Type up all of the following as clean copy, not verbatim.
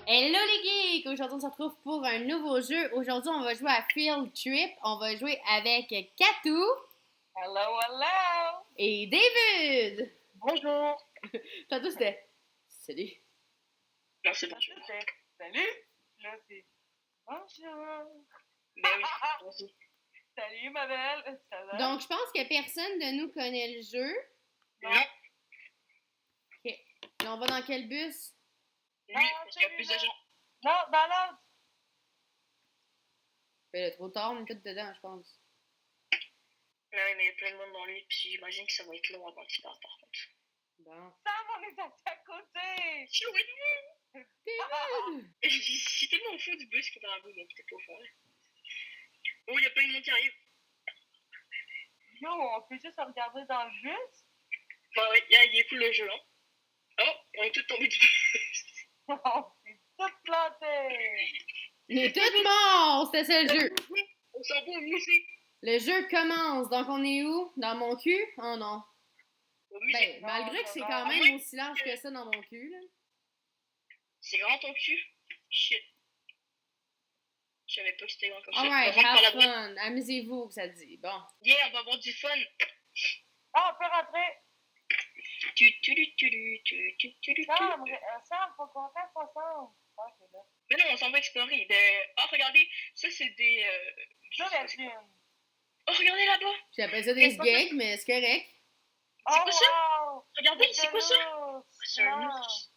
Hello les geeks! Aujourd'hui, on se retrouve pour un nouveau jeu. Aujourd'hui, on va jouer à Field Trip. On va jouer avec Katou. Hello, hello! Et David! Bonjour! Tantôt, c'était salut. Non, c'est bonjour. Salut! Là, c'est bonjour! Ben oui, bonjour. Salut, ma belle! Ça va? Donc, je pense que personne de nous connaît le jeu. Non. Ok. Et on va dans quel bus? Lui, parce qu'il y a plus d'agents. Non, dans l'autre! Ben là, trop tard, on est tous dedans, je pense. Non, mais il y a plein de monde dans lui, puis j'imagine que ça va être long avant qu'il parte, par contre. Bon. Sam, on est à côté! Je suis au David! J'étais tellement au fond du bus que dans la boue, donc c'était pas au fond. Oh, il y a plein de monde qui arrive. Yo, on peut juste regarder dans le bus? Bah ouais, il est cool le jeu, hein. Oh, on est tous tombés du bus. On s'est tous plantés. Il est tout mort! C'était ça le jeu! On s'en va au musée. Le jeu commence. Donc, on est où? Dans mon cul? Oh non. Au musée. Ben, malgré que c'est quand même aussi large que ça dans mon cul, là. C'est grand ton cul? Shit. Je savais pas que c'était grand comme ça. Alright, have fun. Amusez-vous, que ça dit. Bon. Yeah, on va avoir du fun. Ah, on peut rentrer. Sam, faut qu'on fasse ensemble. Mais non, on s'en va explorer. Oh, regardez, ça c'est des... Oh, regardez là-bas. J'appelle ça des gags, mais c'est correct. C'est quoi ça? Regardez, c'est quoi ça? C'est un ours.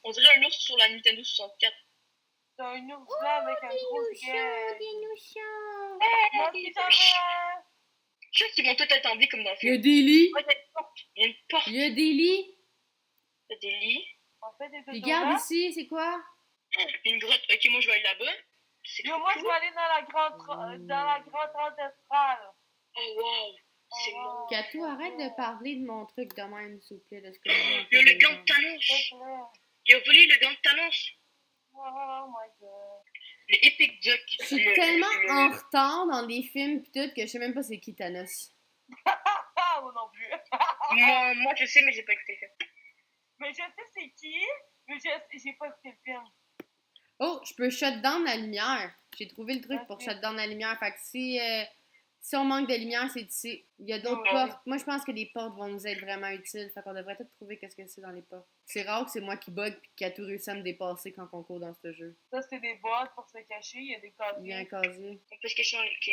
On dirait un ours sur la Nintendo 64. C'est un ours blanc avec un gros gag. Des nouchons! Je sais qu'ils vont tous être en vie comme dans le Il y a film. des lits! Il y a une porte. Il y a des lits! Il y a des lits. Puis regarde ici, c'est quoi? Une grotte. Ok, moi je vais aller là-bas. Yo, moi je vais aller dans la grande ancestrale. Oh wow! C'est long. Katou, arrête de parler de mon truc de même, s'il vous plaît. De ce que Il y a le gant de Thanos. Il a volé le gant de Thanos. Oh my god. Le Epic Duck. Je suis tellement en retard dans des films pis tout que je sais même pas c'est qui Thanos. Moi non plus. moi je sais, mais j'ai pas écouté le film. Mais je sais c'est qui, mais j'ai pas écouté le film. Oh, je peux shut down la lumière. J'ai trouvé le truc pour shut down la lumière. Fait que si on manque de lumière, c'est ici. Il y a d'autres portes. Moi, je pense que les portes vont nous être vraiment utiles. Fait qu'on devrait tout trouver qu'est-ce que c'est dans les portes. C'est rare que c'est moi qui bug pis Katou réussit à me dépasser quand on court dans ce jeu. Ça, c'est des boîtes pour se cacher. Il y a des casiers. Il y a un casier. On peut se cacher ok.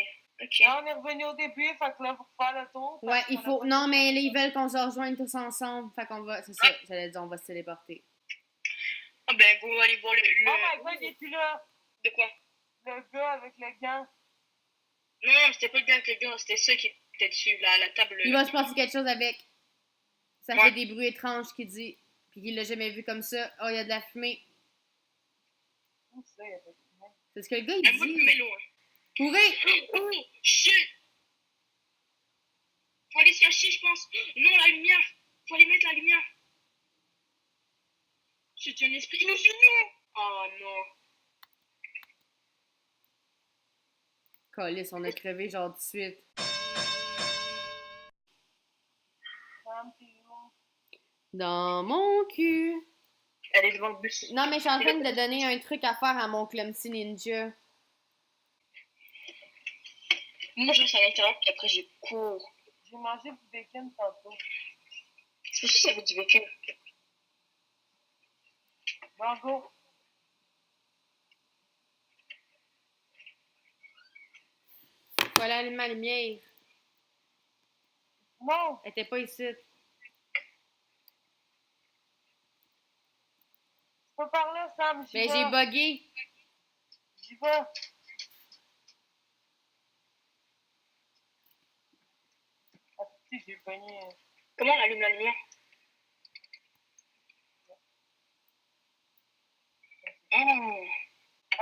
Là, on est revenu au début. Fait que là, pour faire le tour. Ouais, il faut... Non, mais là, ils veulent qu'on se rejoigne tous ensemble. Fait qu'on va... C'est ça, j'allais dire, on va se téléporter. Ah ben, go, allez voir le... Oh my god, il est plus là. De quoi? Le gars avec le gant. Non, c'était pas le gars avec le gant, c'était ça qui était dessus, la table. Il va se passer quelque chose avec. Ça fait des bruits étranges qu'il dit. Puis qu'il l'a jamais vu comme ça. Oh, il y a de la fumée. C'est ce que le gars, il dit. Fumée loin. Courez! Oh, shit! Faut aller se cacher, je pense. Non, la lumière. Faut aller mettre la lumière. C'est un esprit. Non, oh non. Calisse, on a crevé genre tout de suite. Dans mon cul. Elle est devant le bus. Non, mais je suis en train de donner un truc à faire à mon Clumsy Ninja. Moi, je reste à l'intérieur, puis après, je cours. J'ai mangé du bacon tantôt. C'est pour ça que ça veut du bacon. Bonjour. Voilà, allume ma lumière. Non. Elle était pas ici. Tu peux parler, Sam. Mais j'ai bugué. J'y vais. Ah, si, j'ai pogné. Comment on allume la lumière? Oh.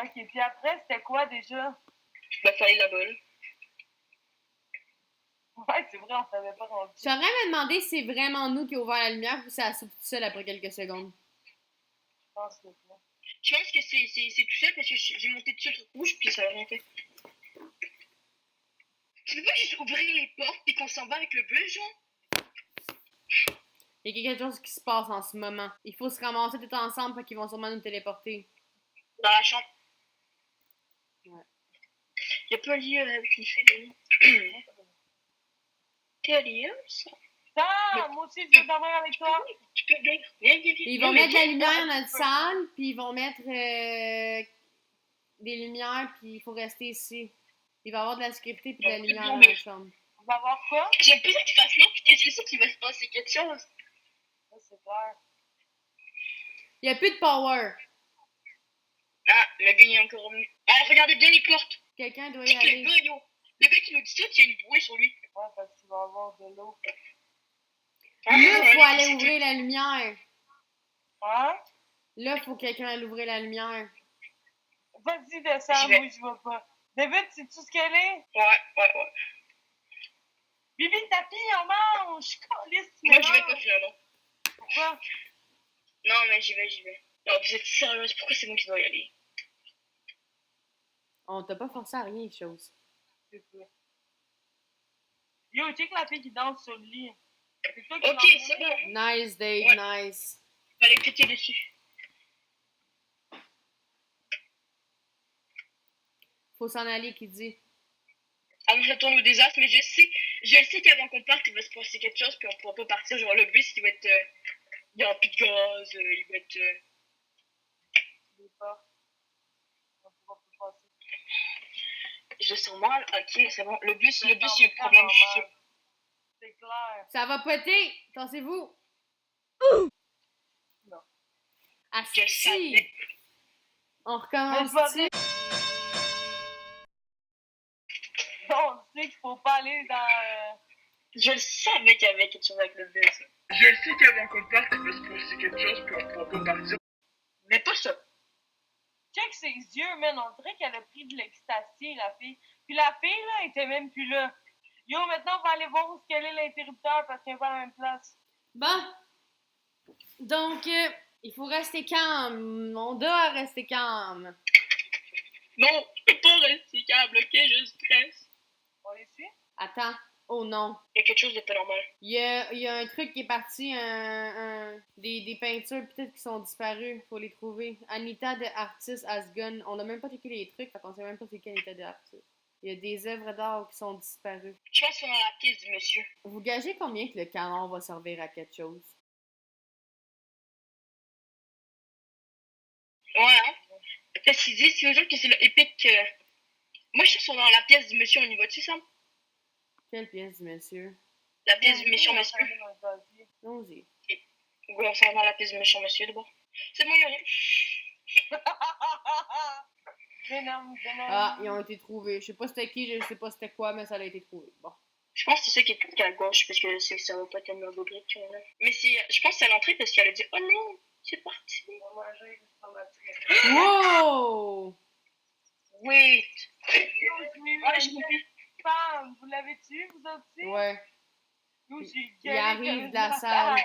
Ok, puis après, c'était quoi déjà? Bah, fallait la bolle. Ouais, c'est vrai, on savait pas rendu. Je suis en train de me demander si c'est vraiment nous qui avons ouvert la lumière ou ça a sauté tout seul après quelques secondes. Je pense que c'est tout seul parce que j'ai monté dessus le truc rouge puis ça a rien fait. Tu peux pas juste ouvrir les portes et qu'on s'en va avec le bus, genre? Il y a quelque chose qui se passe en ce moment. Il faut se ramasser tout ensemble parce qu'ils vont sûrement nous téléporter. Dans la chambre. Ouais. Il y a pas un lit avec une fille. Quel lit, ça? Ah, moi aussi, je veux dormir avec toi. Tu peux venir. Viens. Ils vont mettre de la lumière dans notre salle, puis ils vont mettre des lumières, puis il faut rester ici. Il va y avoir de la sécurité puis de la lumière dans la chambre. On va voir quoi? J'aime pas que tu fasses non, puis je sais qu'il va se passer quelque chose. Ça, c'est clair. Il n'y a plus de power. Ah, le gars il est encore revenu. Ah, regardez bien les portes. Quelqu'un doit y C'est que aller. le gars, yo. Le gars qui nous dit ça, il y a une bouée sur lui. Ouais, parce qu'il va avoir de l'eau. Là, il faut aller ouvrir la lumière. Hein? Là, il faut que quelqu'un aille ouvrir la lumière. Vas-y, descends, moi, je vais pas. David, sais-tu ce qu'elle est? Ouais. Bibi, ta fille, on mange! Calisse, Moi, je vais pas finalement. Pourquoi? Non, mais j'y vais. Non, vous êtes sérieuse, pourquoi c'est moi qui dois y aller? On t'a pas forcé à rien, chose. C'est ça. Yo, check la fille qui danse sur le lit. C'est toi qui Ok, c'est bon. Nice, Dave, Ouais. nice. Fallait cliquer dessus. Faut s'en aller, qui dit. Ah, moi, je retourne au désastre, mais je sais qu'avant qu'on parte, il va se passer quelque chose, puis on pourra pas partir. Genre, le bus, il va être. Il y aura plus de gaz, il va être. Je sais pas. On pourra pas passer. Je sens mal. Ok, c'est bon. Le bus, il y a un vraiment problème, je suis mal. sûr. C'est clair. Ça va péter! Tassez-vous! Non. Ah, Je le si! savais. On Mais recommence. c'est pas vrai. Non, tu sais qu'il faut pas aller dans... Je le savais qu'il y avait quelque chose avec le bus. Je le sais qu'avant qu'on parte, il va se passer quelque chose, puis on pourra pas partir. Mais pas ça. Check ses yeux, man. On dirait qu'elle a pris de l'extasie, la fille. Puis la fille, là, elle était même plus là. Yo, maintenant, on va aller voir où est-ce qu'elle est l'interrupteur parce qu'elle est pas à la même place. Bon. Donc, il faut rester calme. On doit rester calme. Non, je peux pas rester câble, ok? Je stresse. On les suit? Attends. Oh non. Il y a quelque chose de pas normal. Il y a un truc qui est parti, des peintures peut-être qui sont disparues. Faut les trouver. Anita de Artist Asgun. On n'a même pas checké les trucs, fait qu'on sait même pas c'est qui Anita de Artist. Il y a des œuvres d'art qui sont disparues. Je pense qu'on est dans la pièce du monsieur. Vous gagez combien que le canon va servir à quelque chose? Ouais, hein? Parce qu'ils disent toujours que c'est le épique. Moi, je suis sur dans la pièce du monsieur, on y va-tu, Sam? Quelle pièce du monsieur? La pièce du méchant monsieur. Allons-y. Oui, on s'en va dans la pièce du méchant monsieur, d'abord. C'est bon, Yorin. Ah, ils ont été trouvés. Je sais pas c'était qui, je sais pas c'était quoi, mais ça a été trouvé. Bon. Je pense que c'est ça qui est à gauche, parce que ça va pas tellement de briques. Mais je pense que c'est à l'entrée parce qu'elle a dit « Oh non, c'est parti. » Wow! Wait. Ouais, j'ai compris. Femme, vous l'avez tué, vous aussi? Ouais. Nous, Il arrive de la salle.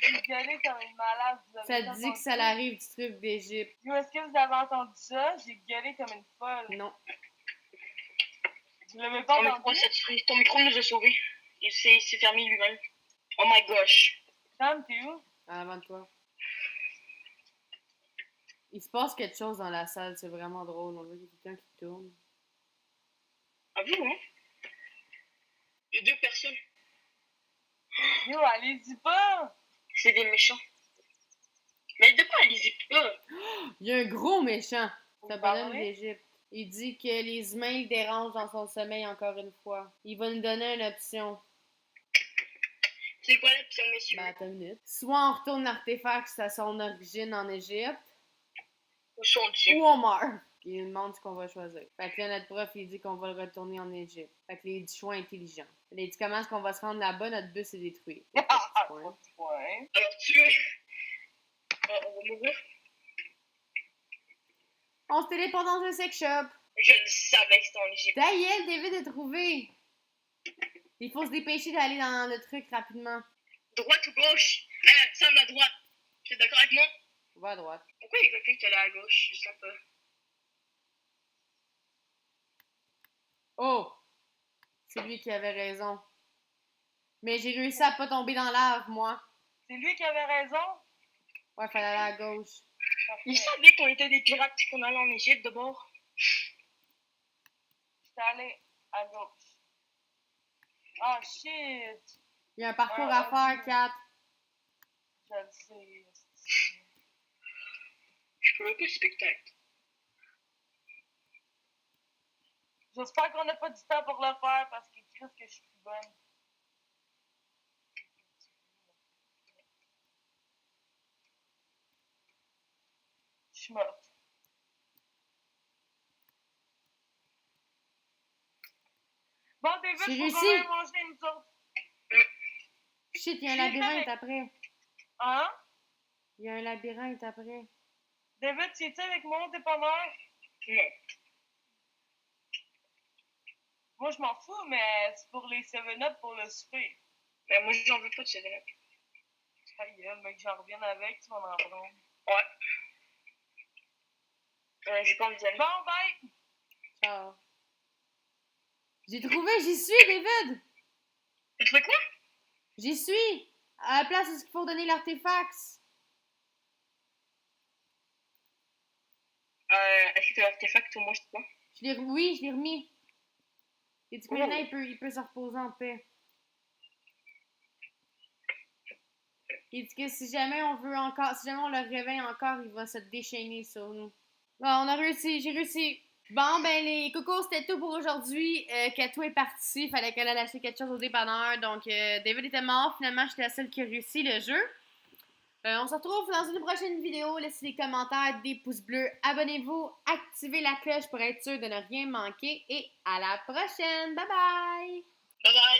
J'ai gueulé comme une malade. Ça te dit que ça l'arrive du truc d'Égypte. Yo, est-ce que vous avez entendu ça? J'ai gueulé comme une folle. Non. Vous l'avez pas Ton entendu? micro nous a sauvés. Il s'est fermé lui-même. Oh my gosh. Sam, t'es où? En avant de toi. Il se passe quelque chose dans la salle, c'est vraiment drôle. On voit qu'il y a quelqu'un qui tourne. Ah vous, hein? Il y a 2 personnes. Yo, allez-y pas! C'est des méchants. Mais de quoi allez-y pas? Il y a un gros méchant. Vous Ça bonhomme parlez? d'Égypte. Il dit que les humains le dérangent dans son sommeil encore une fois. Il va nous donner une option. C'est quoi l'option, messieurs? Ben, attends une minute. Soit on retourne l'artefact à son origine en Égypte, Où sont-ils? ou on meurt. Puis il nous demande ce qu'on va choisir. Fait que là, notre prof, il dit qu'on va le retourner en Égypte. Fait que les choix intelligents. Il dit comment est-ce qu'on va se rendre là-bas, notre bus est détruit. Ah, Ouais. ouais. Alors tuer. On va mourir. On se téléporte dans un sex shop. Je le savais que c'était en Égypte. Daniel, David est trouvé. Il faut se dépêcher d'aller dans le truc rapidement. Droite ou gauche? Sam, à droite. Tu es d'accord avec moi? On va à droite. Pourquoi il y a quelqu'un qui est allé à gauche? Je sais pas. Oh! C'est lui qui avait raison. Mais j'ai réussi à pas tomber dans l'ave, moi. C'est lui qui avait raison? Ouais, fallait aller à gauche. Il savait qu'on était des pirates et qu'on allait en Égypte de bord. J'étais allé à gauche. Ah, shit! Il y a un parcours à faire, 4. Je le sais. Je peux pas le spectacle. J'espère qu'on n'a pas du temps pour le faire parce qu'il crie que je suis plus bonne. Je suis morte. Bon, David, J'ai faut réussi. quand même manger une autres. Shit, il y a un labyrinthe après. Hein? Il y a un labyrinthe après. David, tu étais avec moi au dépanneur? Non. Moi, je m'en fous, mais c'est pour les 7-Up pour le souper. Mais moi, j'en veux pas de 7-Up. Ta gueule, mec, j'en reviens avec, tu vas m'en prendre. Ouais. J'ai pas envie d'y aller. Bon, bye! Ciao. J'ai trouvé, j'y suis, David! T'as trouvé quoi? J'y suis! À la place, est-ce qu'il faut donner l'artefact? Est-ce que t'as l'artefact au moins, je sais pas? Oui, je l'ai remis. Et du coup, maintenant, il peut se reposer en paix. Il dit que si jamais on veut encore, si jamais on le réveille encore, il va se déchaîner sur nous. Bon, on a réussi, j'ai réussi. Bon, ben les cocos, c'était tout pour aujourd'hui. Katou est partie, il fallait qu'elle aille acheter quelque chose au dépanneur. Donc, David était mort, finalement, j'étais la seule qui a réussi le jeu. On se retrouve dans une prochaine vidéo. Laissez des commentaires, des pouces bleus. Abonnez-vous, activez la cloche pour être sûr de ne rien manquer. Et à la prochaine. Bye bye! Bye bye!